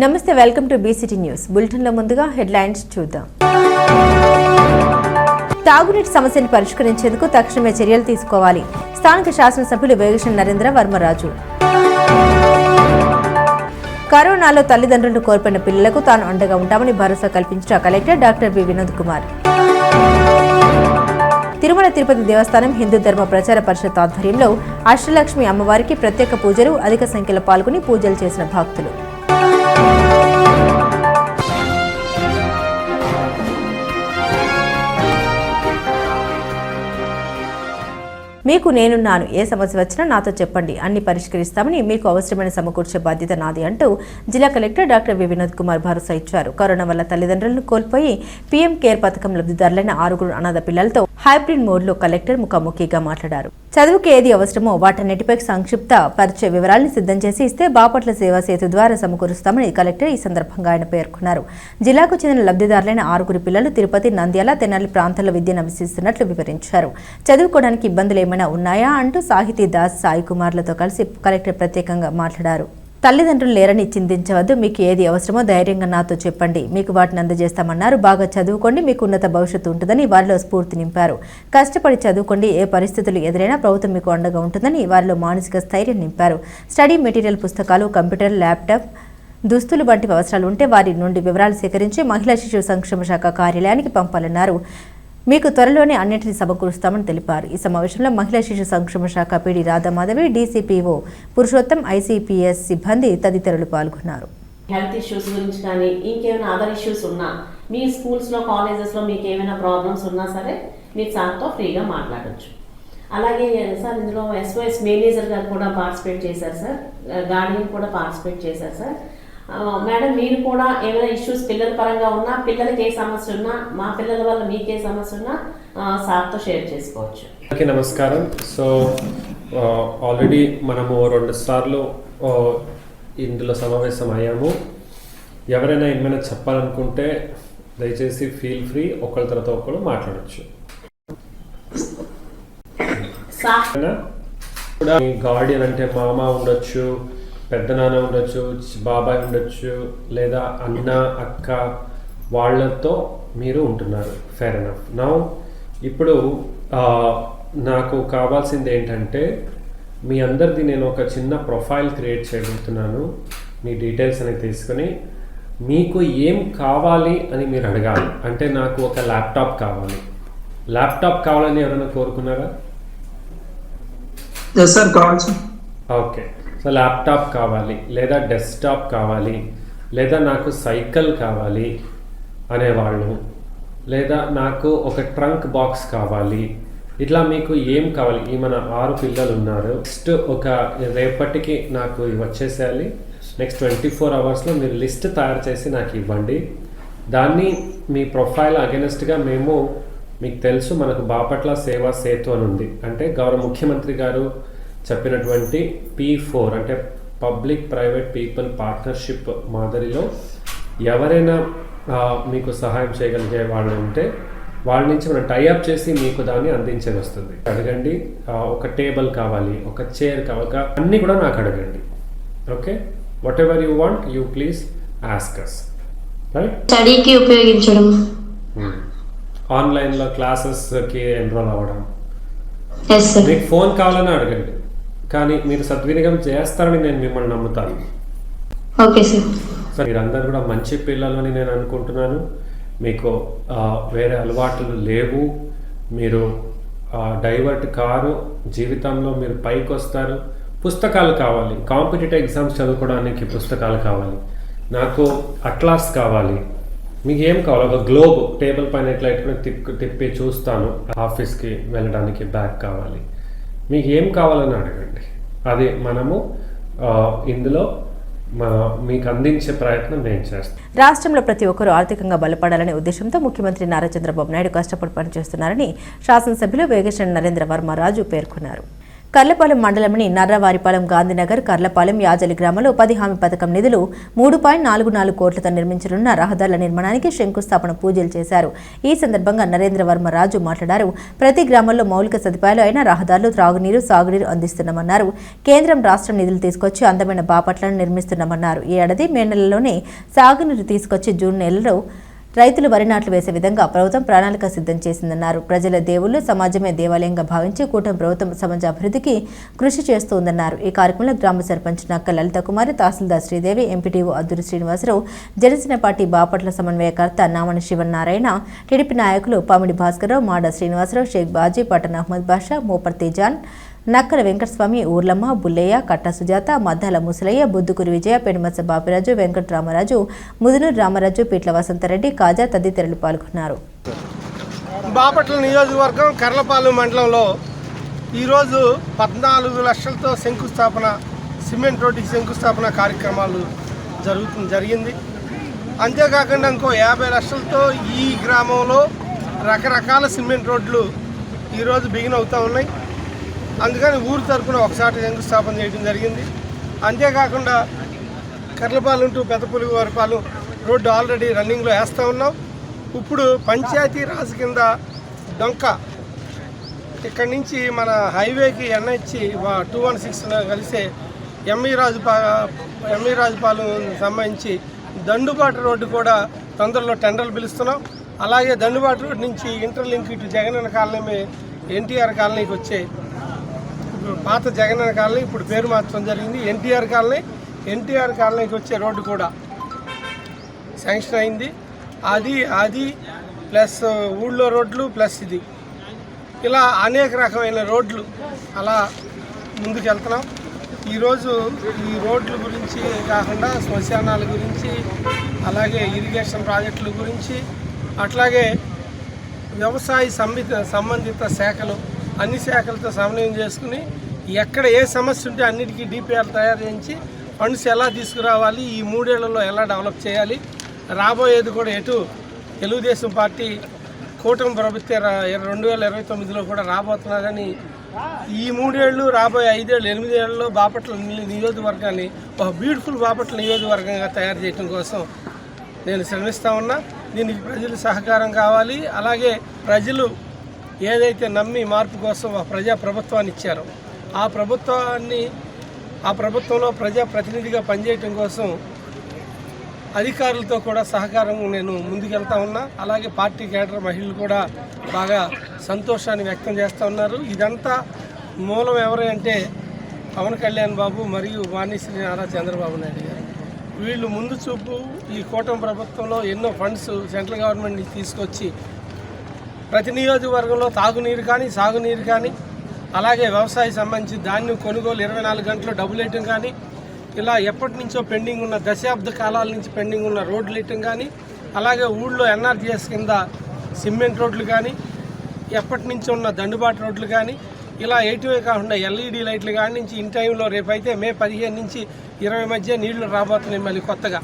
నమస్తే, welcome to BCT news. బులెటిన్లో ముందుగా హెడ్లైన్స్ చూద్దాం. తాగునీటి సమస్యను పరిష్కరించేందుకు తక్షణమే చర్యలు తీసుకోవాలి. స్థానిక శాసనసభ్యులు వేగేశ్వర నరేంద్ర వర్మరాజు. కరోనాలో తల్లిదండ్రులను కోల్పోయిన పిల్లలకు తాను అండగా ఉంటామని భరోసా కల్పించిన collector doctor B Vinod Kumar. Tirumala Tirupati Devasthanam Hindu ధర్మ ప్రచార పరిషత్ ఆధ్వర్యంలో అష్టలక్ష్మి అమ్మవారికి ప్రత్యేక పూజలు, అధిక సంఖ్యలో పాల్గొని పూజలు చేసిన భక్తులు. మీకు నేనున్నాను, ఏ సమస్య వచ్చినా నాతో చెప్పండి, అన్ని పరిష్కరిస్తామని, మీకు అవసరమైన సమకూర్చే బాధ్యత నాది అంటూ జిల్లా collector doctor V Vinod Kumar భరోసా ఇచ్చారు. కరోనా వల్ల తల్లిదండ్రులను కోల్పోయి పీఎం కేర్ పథకం లబ్ధిదారులైన 6 అనాథ పిల్లలతో హైబ్రిడ్ మోడ్లో కలెక్టర్ ముఖాముఖిగా మాట్లాడారు. చదువుకి ఏది అవసరమో వాటన్నిటిపై సంక్షిప్త పరిచయ వివరాలను సిద్ధం చేసి ఇస్తే బాపట్ల సేవా సేతు ద్వారా సమకూరుస్తామని కలెక్టర్ ఈ సందర్భంగా ఆయన పేర్కొన్నారు. జిల్లాకు చెందిన లబ్ధిదారులైన 6 పిల్లలు తిరుపతి, నంద్యాల, తెనాలి ప్రాంతాల్లో విద్యను అభ్యసిస్తున్నట్లు వివరించారు. చదువుకోవడానికి ఇబ్బందులు ఏమైనా ఉన్నాయా అంటూ సాహితీ దాస్, సాయి కుమార్లతో కలిసి కలెక్టర్ ప్రత్యేకంగా మాట్లాడారు. తల్లిదండ్రులు లేరని చింతించవద్దు, మీకు ఏది అవసరమో ధైర్యంగా నాతో చెప్పండి, మీకు వాటిని అందజేస్తామన్నారు. బాగా చదువుకోండి, మీకు ఉన్నత భవిష్యత్తు ఉంటుందని వారిలో స్ఫూర్తి నింపారు. కష్టపడి చదువుకోండి, ఏ పరిస్థితులు ఎదురైనా ప్రభుత్వం మీకు అండగా ఉంటుందని వారిలో మానసిక స్థైర్యం నింపారు. స్టడీ మెటీరియల్, పుస్తకాలు, కంప్యూటర్, ల్యాప్టాప్, దుస్తులు వంటి అవసరాలు ఉంటే వారి నుండి వివరాలు సేకరించి మహిళా శిశు సంక్షేమ శాఖ కార్యాలయానికి పంపాలన్నారు. మీకు త్వరలోనే అన్నింటినీ సమకూరుస్తామని తెలిపారు. ఈ సమావేశంలో మహిళా శిశు సంక్షేమ శాఖ PD Radha Madhavi, DCPO Purushottam, ICPS సిబ్బంది తదితరులు పాల్గొన్నారు. హెల్త్ ఇష్యూస్ గురించి కానీ ఇంకేమైనా అదర్ ఇష్యూస్ ఉన్నా, మీ స్కూల్స్లో, కాలేజెస్లో మీకు ఏమైనా ప్రాబ్లమ్స్ ఉన్నా సరే మీరు సార్తో ఫ్రీగా మాట్లాడచ్చు. అలాగే సార్ ఇందులో ఎస్ఓఎస్ మేనేజర్ గారు కూడా పార్టిసిపేట్ చేశారు సార్, గార్డియన్ కూడా పార్టిసిపేట్ చేశారు సార్. మేడం, మీరు కూడా ఏమైనా ఇష్యూస్ పిల్లల పరంగా ఉన్నా, పిల్లలకి ఏ సమస్య ఉన్నా, మా పిల్లల వల్ల మీకే సమస్య ఉన్నా సార్తో షేర్ చేసుకోవచ్చు. అందరికీ నమస్కారం. సో ఆల్రెడీ మనము 2 సార్లు ఇందులో సమావేశం అయ్యాము. ఎవరైనా ఏమైనా చెప్పాలనుకుంటే దయచేసి ఫీల్ ఫ్రీ, ఒకరి తర్వాత ఒకరు మాట్లాడచ్చు. కూడా గార్డియన్ అంటే మామ ఉండొచ్చు, పెద్ద నాన్న ఉండొచ్చు, బాబాయ్ ఉండొచ్చు, లేదా అన్న, అక్క, వాళ్ళతో మీరు ఉంటున్నారు. Fair enough. నా ఇప్పుడు నాకు కావాల్సింది ఏంటంటే మీ అందరిది నేను ఒక చిన్న ప్రొఫైల్ క్రియేట్ చేయబోతున్నాను. మీ డీటెయిల్స్ అనేది తీసుకొని మీకు ఏం కావాలి అని మీరు అడగాలి. అంటే నాకు ఒక ల్యాప్టాప్ కావాలి. ల్యాప్టాప్ కావాలని ఎవరైనా కోరుకున్నారా? ఓకే. సో ల్యాప్టాప్ కావాలి, లేదా డెస్క్టాప్ కావాలి, లేదా నాకు సైకిల్ కావాలి అనేవాళ్ళు, లేదా నాకు ఒక ట్రంక్ బాక్స్ కావాలి. ఇట్లా మీకు ఏం కావాలి? ఈ మన 6 పిల్లలు ఉన్నారు. నెక్స్ట్ ఒక రేపటికి నాకు వచ్చేసేయాలి. నెక్స్ట్ 24 అవర్స్లో మీరు లిస్ట్ తయారు చేసి నాకు ఇవ్వండి. దాన్ని మీ ప్రొఫైల్ అగెనెస్ట్గా మేము, మీకు తెలుసు మనకు బాపట్ల సేవా సేతు అని ఉంది. అంటే గౌరవ ముఖ్యమంత్రి గారు చెప్పినటువంటి P4 అంటే పబ్లిక్ ప్రైవేట్ పీపుల్ పార్ట్నర్షిప్ మాదిరిలో ఎవరైనా మీకు సహాయం చేయగలిగే వాళ్ళు ఉంటే వాళ్ళ నుంచి మనం టైఅప్ చేసి మీకు దాన్ని అందించేది వస్తుంది. అడగండి. ఒక టేబుల్ కావాలి, ఒక చైర్ కావాలి, అన్నీ కూడా నాకు అడగండి. Okay, whatever you want you please ask us. Right? స్టడీకి ఉపయోగించడం, ఆన్లైన్లో క్లాసెస్కి ఎన్రోల్ అవ్వడం, మీకు ఫోన్ కావాలని అడగండి. కానీ మీరు సద్వినియోగం చేస్తారని నేను మిమ్మల్ని నమ్ముతాను. Okay sir. సార్ మీరందరూ కూడా మంచి పిల్లలని నేను అనుకుంటున్నాను. మీకు వేరే అలవాట్లు లేవు, మీరు డైవర్ట్ కారు, జీవితంలో మీరు పైకి వస్తారు. పుస్తకాలు కావాలి, కాంపిటేటివ్ ఎగ్జామ్స్ చదువుకోవడానికి పుస్తకాలు కావాలి, నాకు అట్లాస్ కావాలి. మీకు ఏం కావాలి? ఒక గ్లోబ్ టేబుల్ పైన ఎట్లా తిప్పి చూస్తాను. ఆఫీస్కి వెళ్ళడానికి బ్యాగ్ కావాలి. మీకు ఏం కావాలని అడగండి. అది మనము ఇందులో మీకు అందించే ప్రయత్నం నేను చేస్తాను. రాష్ట్రంలో ప్రతి ఒక్కరూ ఆర్థికంగా బలపడాలనే ఉద్దేశంతో ముఖ్యమంత్రి నారా చంద్రబాబు నాయుడు కష్టపడి పనిచేస్తున్నారని శాసనసభ్యులు వేగేశ్వర నరేంద్ర వర్మరాజు పేర్కొన్నారు. కర్లపాలెం మండలంలోని నర్రవారిపాలెం గాంధీనగర్ కర్లపాలెం యాజలి గ్రామంలో 10 హామీ పథకం నిధులు 3.44 కోట్లతో నిర్మించనున్న రహదారుల నిర్మాణానికి శంకుస్థాపన పూజలు చేశారు. ఈ సందర్భంగా నరేంద్ర వర్మ రాజు మాట్లాడారు. ప్రతి గ్రామంలో మౌలిక సదుపాయాలు అయిన రహదారులు, త్రాగునీరు, సాగునీరు అందిస్తున్నామన్నారు. కేంద్రం రాష్ట్రం నిధులు తీసుకొచ్చి అందమైన బాపట్లను నిర్మిస్తున్నామన్నారు. ఈ ఏడాది మే నెలలోనే సాగునీరు తీసుకొచ్చి జూన్ నెలలో రైతులు వరి నాట్లు వేసే విధంగా ప్రభుత్వం ప్రణాళిక సిద్ధం చేసిందన్నారు. ప్రజల దేవుళ్లు సమాజమే దేవాలయంగా భావించి కూటమి ప్రభుత్వం సమాజ అభివృద్ధికి కృషి చేస్తోందన్నారు. ఈ కార్యక్రమంలో గ్రామ సర్పంచ్ నక్క లలిత కుమారి, తహసీల్దార్ శ్రీదేవి, ఎంపీటీఓ అద్దూరి శ్రీనివాసరావు, జనసేన పార్టీ బాపట్ల సమన్వయకర్త నామని శివనారాయణ, టీడీపీ నాయకులు పామిడి భాస్కరరావు, మాడ శ్రీనివాసరావు, షేక్ బాజీ, పట్టణ అహ్మద్ బాషా, మోపర్తి జాన్, నక్కల వెంకటస్వామి, ఊర్లమ్మ, బుల్లయ్య, కట్ట సుజాత, మద్దాల ముసలయ్య, బుద్దుకూరి విజయ, పెనుమత్స బాపిరాజు, వెంకటరామరాజు, ముదునూరు రామరాజు, పీట్ల వసంతరెడ్డి, కాజా తదితరులు పాల్గొన్నారు. బాపట్ల నియోజకవర్గం కర్లపాలెం మండలంలో ఈరోజు 14 లక్షలతో సిమెంట్ రోడ్డుకి శంకుస్థాపన కార్యక్రమాలు జరిగింది. అంతేకాకుండా ఇంకో 50 లక్షలతో ఈ గ్రామంలో రకరకాల సిమెంట్ రోడ్లు ఈరోజు బిగిన్ అవుతూ ఉన్నాయి. అందుకని ఊరు తరపున ఒకసారి శంకుస్థాపన చేయడం జరిగింది. అంతేకాకుండా కర్లపాలెం టు పెద్దపులివారిపాలెం రోడ్డు ఆల్రెడీ రన్నింగ్లో వేస్తూ ఉన్నాం. ఇప్పుడు పంచాయతీ రాజ్ కింద డొంక ఇక్కడి నుంచి మన హైవేకి NH 216 కలిసే ఎంఈ రాజుపాలెం సంబంధించి దండుబాటు రోడ్డు కూడా తొందరలో టెండర్లు పిలుస్తున్నాం. అలాగే దండుబాటు రోడ్డు నుంచి ఇంటర్లింక్ ఇటు జగనన్న కాలనీ, ఎన్టీఆర్ కాలనీకి వచ్చే పాత జగనన్న కాలనీ ఇప్పుడు పేరు మార్చడం జరిగింది. ఎన్టీఆర్ కాలనీకి వచ్చే రోడ్డు కూడా శాంక్షన్ అయింది. అది ప్లస్ ఊళ్ళో రోడ్లు ప్లస్ ఇది ఇలా అనేక రకమైన రోడ్లు అలా ముందుకు వెళ్తున్నాం. ఈరోజు ఈ రోడ్ల గురించి కాకుండా శ్మశానాల గురించి, అలాగే ఇరిగేషన్ ప్రాజెక్టుల గురించి, అట్లాగే వ్యవసాయ సంబంధిత శాఖలు అన్ని శాఖలతో సమన్వయం చేసుకుని ఎక్కడ ఏ సమస్య ఉంటే అన్నిటికీ DPR తయారు చేయించి ఫండ్స్ ఎలా తీసుకురావాలి, ఈ 3 ఏళ్లలో ఎలా డెవలప్ చేయాలి, రాబోయేది కూడా ఎటు తెలుగుదేశం పార్టీ కూటమి ప్రభుత్వం 2029లో కూడా రాబోతున్నారని ఈ 3 ఏళ్ళు రాబోయే 5 ఏళ్ళు 8 ఏళ్ళలో బాపట్ల నియోజకవర్గాన్ని ఒక బ్యూటిఫుల్ బాపట్ల నియోజకవర్గంగా తయారు చేయడం కోసం నేను శ్రమిస్తూ ఉన్నా. దీనికి ప్రజల సహకారం కావాలి. అలాగే ప్రజలు ఏదైతే నమ్మి మార్పు కోసం ఒక ప్రభుత్వాన్ని ఇచ్చారో ఆ ప్రభుత్వంలో ప్రజాప్రతినిధిగా పనిచేయటం కోసం అధికారులతో కూడా సహకారం నేను ముందుకెళ్తా ఉన్నా. అలాగే పార్టీ కేడర్ మహిళలు కూడా బాగా సంతోషాన్ని వ్యక్తం చేస్తూ ఉన్నారు. ఇదంతా మూలం ఎవరు అంటే పవన్ కళ్యాణ్ బాబు మరియు వాణిశ్రీ నారా చంద్రబాబు నాయుడు గారు. వీళ్ళు ముందు చూపు ఈ కూటమి ప్రభుత్వంలో ఎన్నో ఫండ్స్ సెంట్రల్ గవర్నమెంట్ నుంచి తీసుకొచ్చి ప్రతి నియోజకవర్గంలో తాగునీరు కానీ, సాగునీరు కానీ, అలాగే వ్యవసాయ సంబంధించి ధాన్యం కొనుగోలు 24 గంటలు డబ్బులు వేయటం కానీ, ఇలా ఎప్పటి నుంచో పెండింగ్ ఉన్న దశాబ్ద కాలాల నుంచి పెండింగ్ ఉన్న రోడ్లు వేయటం కానీ, అలాగే ఊళ్ళో NRGS కింద సిమెంట్ రోడ్లు కానీ, ఎప్పటి నుంచో ఉన్న దండుబాటు రోడ్లు కానీ, ఇలా వేయటమే కాకుండా LED లైట్లు కానీ నుంచి ఇన్ టైంలో రేపైతే మే 15 నుంచి 20 మధ్య నీళ్లు రాబోతున్నాయి. మళ్ళీ కొత్తగా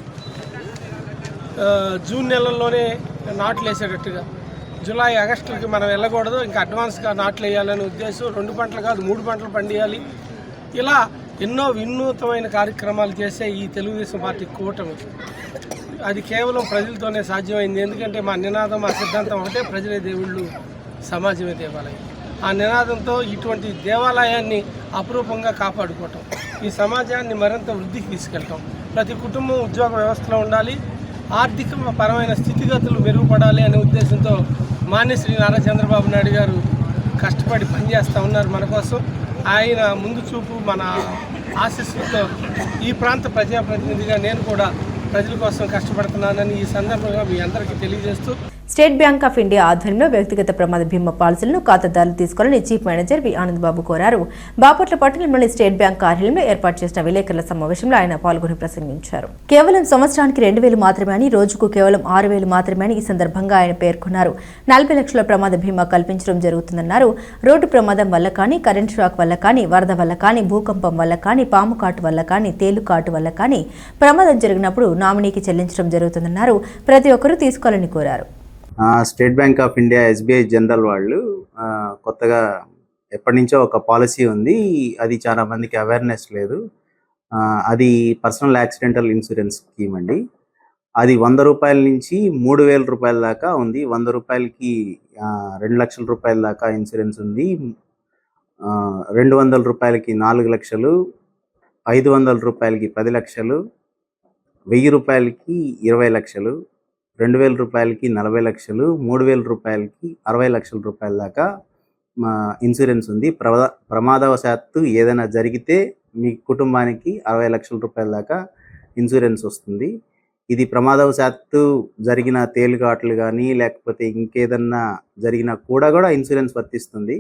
జూన్ నెలల్లోనే నాట్లు వేసేటట్టుగా, జూలై ఆగస్టులకి మనం వెళ్ళకూడదు, ఇంకా అడ్వాన్స్గా నాట్లు వేయాలనే ఉద్దేశం. 2 పంటలు కాదు 3 పంటలు పండియాలి. ఇలా ఎన్నో వినూత్నమైన కార్యక్రమాలు చేసే ఈ తెలుగుదేశం పార్టీ కూటమి అది కేవలం ప్రజలతోనే సాధ్యమైంది. ఎందుకంటే మా నినాదం, మా సిద్ధాంతం ఒకటే, ప్రజలే దేవుళ్ళు, సమాజమే దేవాలయం. ఆ నినాదంతో ఇటువంటి దేవాలయాన్ని అపురూపంగా కాపాడుకోవటం, ఈ సమాజాన్ని మరింత వృద్ధికి తీసుకెళ్ళటం, ప్రతి కుటుంబం ఉద్యోగ వ్యవస్థలో ఉండాలి, ఆర్థిక పరమైన స్థితిగతులు మెరుగుపడాలి అనే ఉద్దేశంతో మాన్యశ్రీ నారా చంద్రబాబు నాయుడు గారు కష్టపడి పనిచేస్తూ ఉన్నారు మన కోసం. ఆయన ముందు చూపు, మన ఆశీస్సులతో ఈ ప్రాంత ప్రజాప్రతినిధిగా నేను కూడా ప్రజల కోసం కష్టపడుతున్నానని ఈ సందర్భంగా మీ అందరికీ తెలియజేస్తూ, స్టేట్ బ్యాంక్ ఆఫ్ ఇండియా ఆధ్వర్యంలో వ్యక్తిగత ప్రమాద బీమా పాలసీలను ఖాతాదారులు తీసుకోవాలని chief manager we Anand Babu కోరారు. బాపట్ల పట్టణంలోని స్టేట్ బ్యాంక్ కార్యాలయంలో ఏర్పాటు చేసిన విలేకరుల సమావేశంలో ఆయన పాల్గొని ప్రసంగించారు. కేవలం సంవత్సరానికి 2,000 మాత్రమే అని, రోజుకు కేవలం 6,000 మాత్రమే అని ఈ సందర్భంగా ఆయన పేర్కొన్నారు. 40 లక్షల ప్రమాద బీమా కల్పించడం జరుగుతుందన్నారు. రోడ్డు ప్రమాదం వల్ల కానీ, కరెంట్ షాక్ వల్ల కానీ, వరద వల్ల కానీ, భూకంపం వల్ల కానీ, పాము కాటు వల్ల కానీ, తేలు కాటు వల్ల కానీ ప్రమాదం జరిగినప్పుడు నామినీకి చెల్లించడం జరుగుతుందన్నారు. ప్రతి ఒక్కరూ తీసుకోవాలని కోరారు. State bank of India SBI general వాళ్ళు కొత్తగా ఎప్పటి నుంచో ఒక పాలసీ ఉంది. అది చాలా మందికి అవేర్నెస్ లేదు. అది పర్సనల్ యాక్సిడెంటల్ ఇన్సూరెన్స్ స్కీమ్ అండి. అది 100 రూపాయల నుంచి 3,000 రూపాయల దాకా ఉంది. 100 రూపాయలకి 2 లక్షల రూపాయల దాకా ఇన్సూరెన్స్ ఉంది. 200 రూపాయలకి 4 లక్షలు, 500 రూపాయలకి 10 లక్షలు, 1000 రూపాయలకి 20 లక్షలు, 2000 రూపాయలకి 40 లక్షలు, 3000 రూపాయలకి 60 లక్షల రూపాయల దాకా ఇన్సూరెన్స్ ఉంది. ప్రమాదవశాత్తు ఏదైనా జరిగితే మీ కుటుంబానికి 60 లక్షల రూపాయల దాకా ఇన్సూరెన్స్ వస్తుంది. ఇది ప్రమాదవశాత్తు జరిగిన తేలిగాట్లు కానీ లేకపోతే ఇంకేదన్నా జరిగినా కూడా ఇన్సూరెన్స్ వర్తిస్తుంది.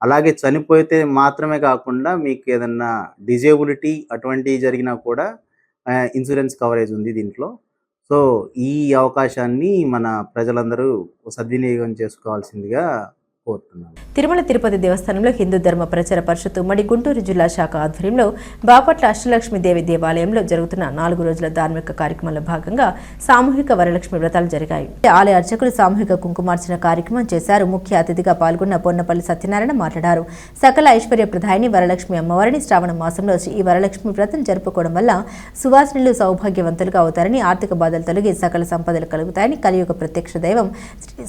అలాగే చనిపోతే మాత్రమే కాకుండా మీకు ఏదన్నా డిజేబిలిటీ అటువంటివి జరిగినా కూడా ఇన్సూరెన్స్ కవరేజ్ ఉంది దీంట్లో. సో ఈ అవకాశాన్ని మన ప్రజలందరూ సద్వినియోగం చేసుకోవాల్సిందిగా కోరుతున్నాను. తిరుమల తిరుపతి దేవస్థానంలో హిందూ ధర్మ ప్రచార పరిషత్ ఉమ్మడి గుంటూరు జిల్లా శాఖ ఆధ్వర్యంలో బాపట్ల అష్టలక్ష్మీదేవి దేవాలయంలో జరుగుతున్న 4 రోజుల ధార్మిక కార్యక్రమంలో భాగంగా సామూహిక వరలక్ష్మి వ్రతాలు జరిగాయి. ఆలయ అర్చకులు సామూహిక కుంకుమార్చన కార్యక్రమం చేశారు. ముఖ్య అతిథిగా పాల్గొన్న పొన్నపల్లి సత్యనారాయణ మాట్లాడారు. సకల ఐశ్వర్య ప్రదాయిని వరలక్ష్మి అమ్మవారిని శ్రావణ మాసంలో ఈ వరలక్ష్మి వ్రతం జరుపుకోవడం వల్ల సువాసినులు సౌభాగ్యవంతులుగా అవుతారని, ఆర్థిక బాధలు తొలగి సకల సంపదలు కలుగుతాయని, కలియుగ ప్రత్యక్ష దైవం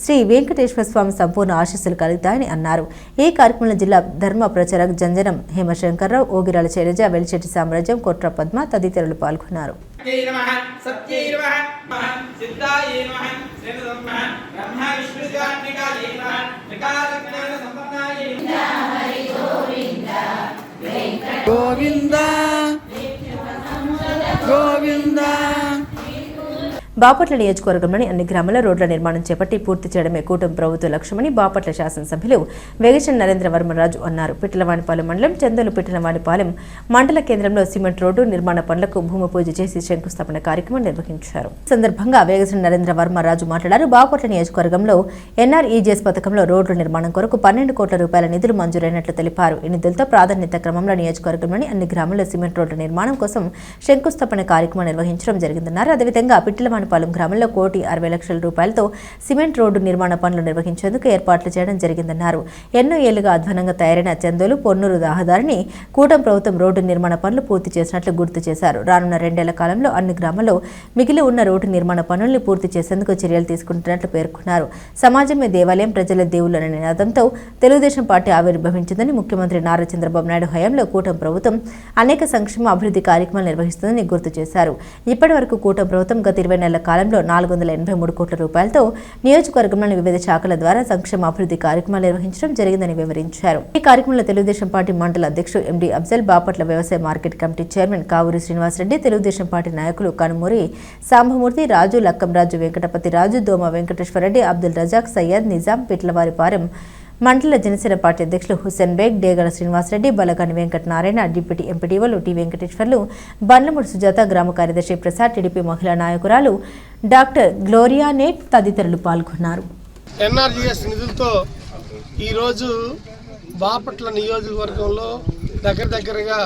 శ్రీ వెంకటేశ్వర స్వామి సంపూర్ణ ఆశీస్సులు కలుగుతాయని అన్నారు. ఈ కార్యక్రమంలో జిల్లా ధర్మ ప్రచారక్ జంజనం హేమశంకర్రావు, ఓగిరాల శైలజ, వెలిచెట్టి సామ్రాజ్యం, కొట్ర పద్మ తదితరులు పాల్గొన్నారు. బాపట్ల నియోజకవర్గంలోని అన్ని గ్రామాల్లో రోడ్ల నిర్మాణం చేపట్టి పూర్తి చేయడమే కూటమి ప్రభుత్వ లక్ష్యమని బాపట్ల శాసనసభ్యులు వెగచన్ నరేంద్ర వర్మరాజు అన్నారు. పిట్టలవానిపాలెం మండలం చందోలు పిట్టలవానిపాలెం మండల కేంద్రంలో సిమెంట్ రోడ్డు నిర్మాణ పనులకు భూమి పూజ చేసి శంకుస్థాపన కార్యక్రమం నిర్వహించారు. ఈ సందర్భంగా వెగచన్ నరేంద్ర వర్మరాజు మాట్లాడారు. బాపట్ల నియోజకవర్గంలో ఎన్ఆర్ఈజీఎస్ పథకంలో రోడ్ల నిర్మాణం కొరకు 12 కోట్ల రూపాయల నిధులు మంజూరైనట్లు తెలిపారు. ఈ నిధులతో ప్రాధాన్యత క్రమంలో నియోజకవర్గంలోని అన్ని గ్రామాల్లో సిమెంట్ రోడ్ల నిర్మాణం కోసం శంకుస్థాపన కార్యక్రమం నిర్వహించడం జరిగిందన్నారు. అదేవిధంగా పిట్టలవానిపాలెం గ్రామంలో 1,60,00,000 రూపాయలతో సిమెంట్ రోడ్డు నిర్మాణ పనులు నిర్వహించేందుకు ఏర్పాట్లు చేయడం జరిగిందన్నారు. ఎన్నో ఏళ్లుగా అధ్వానంగా తయారైన చందోలు పొన్నూరు రహదారిని కూటమి ప్రభుత్వం రోడ్డు నిర్మాణ పనులు పూర్తి చేసినట్లు గుర్తు చేశారు. రానున్న 2 ఏళ్ల కాలంలో అన్ని గ్రామాల్లో మిగిలి ఉన్న రోడ్డు నిర్మాణ పనులను పూర్తి చేసేందుకు చర్యలు తీసుకుంటున్నట్లు పేర్కొన్నారు. సమాజమే దేవాలయం, ప్రజల దేవుళ్లు అనే నినాదంతో తెలుగుదేశం పార్టీ ఆవిర్భవించిందని, ముఖ్యమంత్రి నారా చంద్రబాబు నాయుడు హయాంలో కూటమి ప్రభుత్వం అనేక సంక్షేమ అభివృద్ధి కార్యక్రమాలు నిర్వహిస్తుందని గుర్తు చేశారు. ఇప్పటి వరకు కూటమి ప్రభుత్వం గత 20 నెలల కాలంలో 483 కోట్ల రూపాయలతో నియోజకవర్గంలోని వివిధ శాఖల ద్వారా సంక్షేమ అభివృద్ధి కార్యక్రమాలు నిర్వహించడం జరిగిందని వివరించారు. ఈ కార్యక్రమంలో తెలుగుదేశం పార్టీ మండల అధ్యక్షుడు ఎండి అఫ్జల్, బాపట్ల వ్యవసాయ market committee chairman Kavuri Srinivasareddy, Telugu Desam party నాయకులు కనుమూరి సాంబమూర్తి, రాజు, లక్కంరాజు, వెంకటపతి రాజు, దోమ వెంకటేశ్వరరెడ్డి, అబ్దుల్ రజాక్, సయ్యద్, నిజాం, పిట్లవారిపాలెం మండల జనసేన పార్టీ అధ్యక్షులు హుస్సేన్ బేగ్, డేగల శ్రీనివాసరెడ్డి, బలగాని వెంకటనారాయణ, డిప్యూటీ ఎంపీడీఓలు టి వెంకటేశ్వర్లు, బండ్లమూడి సుజాత, గ్రామ కార్యదర్శి ప్రసాద్, టీడీపీ మహిళా నాయకురాలు డాక్టర్ గ్లోరియా నేట్ తదితరులు పాల్గొన్నారు. ఎన్ఆర్జీఎస్ నిధులతో ఈరోజు బాపట్ల నియోజకవర్గంలో దగ్గరగా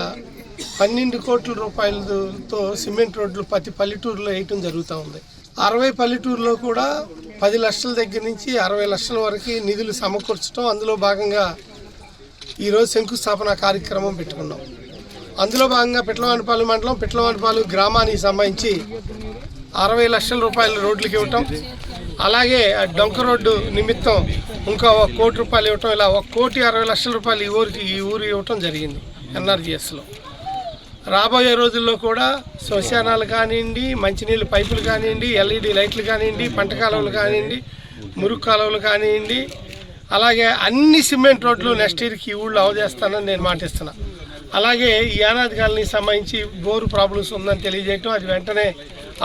12 కోట్ల రూపాయలతో సిమెంట్ రోడ్లు ప్రతి పల్లెటూరులో వేయటం జరుగుతూ ఉంది. 60 పల్లెటూరులో కూడా 10 లక్షల దగ్గర నుంచి 60 లక్షల వరకు నిధులు సమకూర్చడం, అందులో భాగంగా ఈరోజు శంకుస్థాపన కార్యక్రమం పెట్టుకున్నాం. అందులో భాగంగా పిట్లవానిపాలెం మండలం పిట్లవానిపాలెం గ్రామానికి సంబంధించి 60 లక్షల రూపాయల రోడ్లకి ఇవ్వటం, అలాగే డొంక రోడ్డు నిమిత్తం ఇంకా 1 కోటి రూపాయలు ఇవ్వటం, ఇలా 1,60,00,000 రూపాయలు ఈ ఊరు ఇవ్వటం జరిగింది ఎన్ఆర్జీఎస్లో. రాబోయే రోజుల్లో కూడా శ్మశానాలు కానివ్వండి, మంచినీళ్ళు పైపులు కానివ్వండి, ఎల్ఈడి లైట్లు కానివ్వండి, పంట కాలువలు కానివ్వండి, మురుగు కాలువలు కానివ్వండి, అలాగే అన్ని సిమెంట్ రోడ్లు నెక్స్ట్ ఇయర్కి ఈ ఊళ్ళో అవజేస్తానని నేను మాటిస్తున్నా. అలాగే ఈ యానాది కాలనీకి సంబంధించి బోరు ప్రాబ్లమ్స్ ఉందని తెలియజేయటం, అది వెంటనే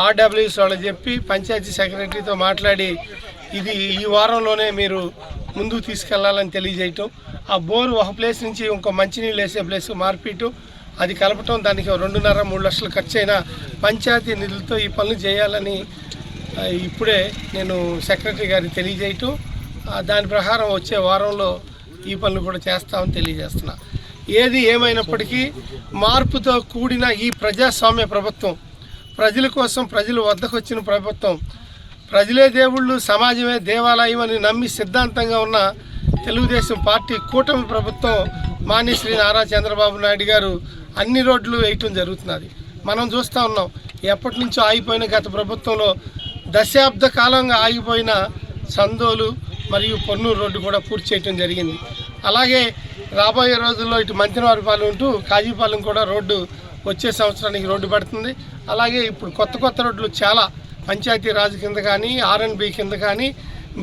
ఆర్డబ్ల్యూఎస్ వాళ్ళకి చెప్పి పంచాయతీ సెక్రటరీతో మాట్లాడి ఇది ఈ వారంలోనే మీరు ముందుకు తీసుకెళ్లాలని తెలియజేయటం, ఆ బోరు ఒక ప్లేస్ నుంచి ఇంకో మంచినీళ్ళు వేసే ప్లేస్ మార్పిటం, అది కలపటం, దానికి 2.5-3 లక్షలు ఖర్చు అయిన పంచాయతీ నిధులతో ఈ పనులు చేయాలని ఇప్పుడే నేను సెక్రటరీ గారికి తెలియజేయటం, దాని ప్రకారం వచ్చే వారంలో ఈ పనులు కూడా చేస్తామని తెలియజేస్తున్నా. ఏది ఏమైనప్పటికీ మార్పుతో కూడిన ఈ ప్రజాస్వామ్య ప్రభుత్వం, ప్రజల కోసం ప్రజల వద్దకు వచ్చిన ప్రభుత్వం, ప్రజలే దేవుళ్ళు, సమాజమే దేవాలయం అని నమ్మి సిద్ధాంతంగా ఉన్న తెలుగుదేశం పార్టీ కూటమి ప్రభుత్వం మాన్యశ్రీ నారా చంద్రబాబు నాయుడు గారు అన్ని రోడ్లు వేయటం జరుగుతున్నది. మనం చూస్తూ ఉన్నాం, ఎప్పటి నుంచో ఆగిపోయిన గత ప్రభుత్వంలో దశాబ్ద కాలంగా ఆగిపోయిన సందోలు మరియు పొన్నూరు రోడ్డు కూడా పూర్తి చేయటం జరిగింది. అలాగే రాబోయే రోజుల్లో ఇటు మంచినవారిపాలెం టు కాజీపాలెం కూడా రోడ్డు వచ్చే సంవత్సరానికి రోడ్డు పడుతుంది. అలాగే ఇప్పుడు కొత్త రోడ్లు చాలా పంచాయతీ రాజ్ కింద కానీ, ఆర్ఎన్బి కింద కానీ,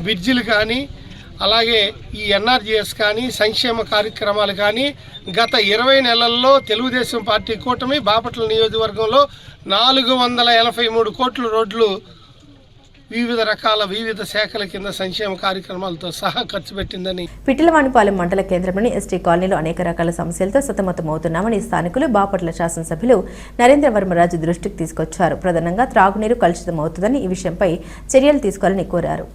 బ్రిడ్జిలు కానీ, అలాగే ఈ ఎన్ఆర్జీఎస్ కానీ, సంక్షేమ కార్యక్రమాలు కానీ గత 20 నెలల్లో తెలుగుదేశం పార్టీ కూటమి బాపట్ల నియోజకవర్గంలో 483 కోట్ల రోడ్లు వివిధ శాఖల కింద సంక్షేమ కార్యక్రమాలతో సహా ఖర్చు పెట్టిందని. పిట్టలవానిపాలెం మండల కేంద్రంలోని ఎస్టీ కాలనీలో అనేక రకాల సమస్యలతో సతమతమవుతున్నామని స్థానికులు బాపట్ల శాసనసభ్యులు నరేంద్ర వర్మరాజు దృష్టికి తీసుకొచ్చారు. ప్రధానంగా త్రాగునీరు కలుషితమవుతుందని ఈ విషయంపై చర్యలు తీసుకోవాలని కోరారు.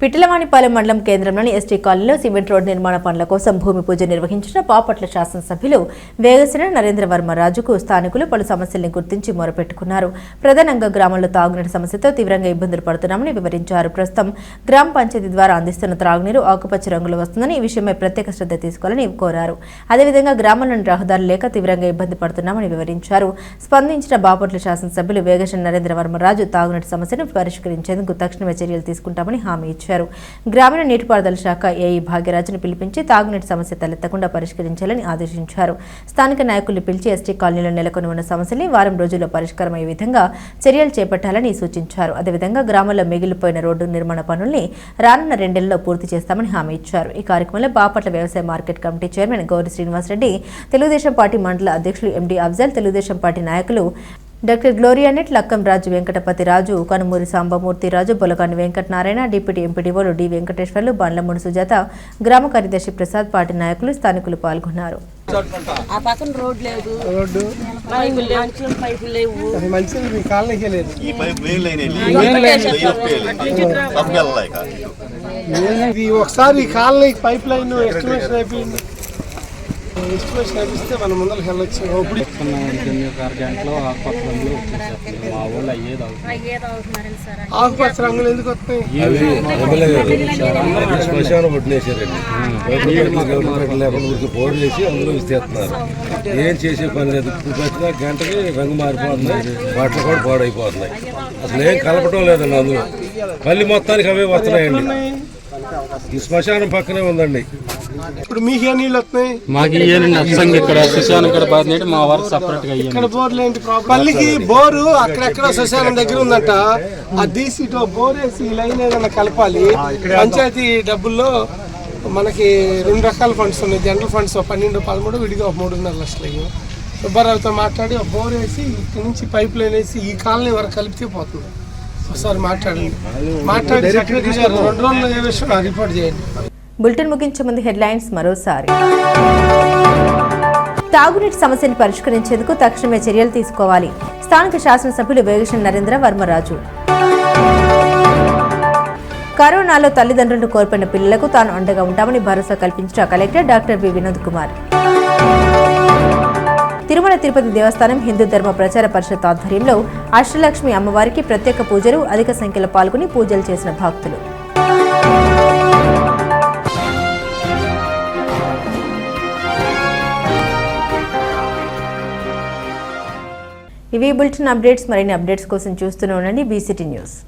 పిట్టలవానిపాలెం మండలం కేంద్రంలోని ఎస్టీ కాలనీలో సిమెంట్ రోడ్ నిర్మాణ పనుల కోసం భూమి పూజ నిర్వహించిన బాపట్ల శాసనసభ్యులు వేగసిన నరేంద్ర వర్మరాజుకు స్థానికులు పలు సమస్యల్ని గుర్తించి మొరపెట్టుకున్నారు. ప్రధానంగా గ్రామంలో తాగునీటి సమస్యతో తీవ్రంగా ఇబ్బందులు పడుతున్నామని వివరించారు. ప్రస్తుతం గ్రామ పంచాయతీ ద్వారా అందిస్తున్న త్రాగునీరు ఆకుపచ్చ రంగులో వస్తుందని, ఈ విషయమై ప్రత్యేక శ్రద్ధ తీసుకోవాలని కోరారు. అదేవిధంగా గ్రామంలోని రహదారులు లేక తీవ్రంగా ఇబ్బంది పడుతున్నామని వివరించారు. స్పందించిన బాపట్ల శాసనసభ్యులు వేగసిన నరేంద్ర వర్మరాజు తాగునీటి సమస్యను పరిష్కరించేందుకు తక్షణమే చర్యలు తీసుకుంటామని హామీ ఇచ్చారు. గ్రామీణ నీటిపారుదల శాఖ ఏఈ భాగ్యరాజును పిలిపించి తాగునీటి సమస్య తలెత్తకుండా పరిష్కరించాలని ఆదేశించారు. స్థానిక నాయకులు పిలిచి ఎస్టీ కాలనీలో నెలకొని ఉన్న సమస్యల్ని వారం రోజుల్లో పరిష్కారమయ్యే విధంగా చర్యలు చేపట్టాలని సూచించారు. అదేవిధంగా గ్రామంలో మిగిలిపోయిన రోడ్డు నిర్మాణ పనుల్ని రానున్న 2 నెలల్లో పూర్తి చేస్తామని హామీ ఇచ్చారు. ఈ కార్యక్రమంలో బాపట్ల వ్యవసాయ market committee chairman Gouri Srinivasareddy, Telugu Desam party మండల అధ్యక్షులు ఎండి అఫ్జల్, తెలుగుదేశం పార్టీ నాయకులు doctor Glorianet, Lakkam Raju, Venkatapathi Raju, Kanumuri Sambamurthy Raju, Bolagani Venkatanarayana, deputy ఎంపీడీఓలు డి వెంకటేశ్వర్లు, బండ్లమూడి సుజాత, గ్రామ కార్యదర్శి ప్రసాద్, పార్టీ నాయకులు, స్థానికులు పాల్గొన్నారు. ఒకసారి కాలనీ పైప్ లైన్ ఎస్టిమేషన్ అయిపోయింది. ఎస్టిమేషన్ అయిపిస్తే మనం ముందరికి వెళ్ళొచ్చు. ఆకుపచ్చ రంగులు ఎందుకు వస్తాయి? శ్మశానం పట్టినేసారండి. లేకుండా బోర్డు వేసి అందులో ఇస్తేస్తున్నారు. ఏం చేసే పని లేదు. వచ్చిన గంటకి రంగు మారిపోతున్నాయి, వాటిలో కూడా పాడైపోతున్నాయి. అసలు ఏం కలపడం లేదండి. అందులో మళ్ళీ మొత్తానికి అవే వస్తున్నాయండి. ఈ శ్మశానం పక్కనే ఉందండి. ఇప్పుడు మీకు ఏ నీళ్ళు వస్తున్నాయి? మాకు ఇక్కడ శ్మశానం ఇక్కడ బాధ మా వారికి సపరేట్ గా ఇక్కడ బోర్లు ఏంటి? పల్లికి బోరు అక్కడెక్కడ శ్మశానం దగ్గర ఉందంట. ఆ తీసి బోర్ వేసి లైన్ ఏదైనా కలపాలి. పంచాయతీ డబ్బుల్లో మనకి 2 రకాల ఫండ్స్ ఉన్నాయి. జనరల్ ఫండ్స్ 12, 13, విడిగా 3.5 లక్షలు అయ్యి సుబ్బారావుతో మాట్లాడి ఒక బోర్ వేసి ఇక్కడ నుంచి పైప్ లైన్ వేసి ఈ కాలనీ వరకు కలిపితే పోతుంది. ఒకసారి మాట్లాడి సెక్రటరీ గారు 2 రోజుల్లో ఏ విషయం రిపోర్ట్ చేయండి. బులెటిన్ ముగించే ముందు హెడ్లైన్స్ మరోసారి. తాగునీటి సమస్యను పరిష్కరించేందుకు తక్షణమే చర్యలు తీసుకోవాలి. స్థానిక శాసనసభ్యులు వేగేశ్వర నరేంద్ర వర్మరాజు. కరోనాలో తల్లిదండ్రులను కోల్పోయిన పిల్లలకు తాను అండగా ఉంటామని భరోసా కల్పించిన collector doctor V Vinod Kumar. Tirumala Tirupati Devasthanam Hindu ధర్మ ప్రచార పరిషత్ ఆధ్వర్యంలో అష్టలక్ష్మి అమ్మవారికి ప్రత్యేక పూజలు, అధిక సంఖ్యలో పాల్గొని పూజలు చేసిన భక్తులు. ఇవి బులెటిన్ అప్డేట్స్. మరిన్ని అప్డేట్స్ కోసం చూస్తూనే ఉండండి BCT న్యూస్.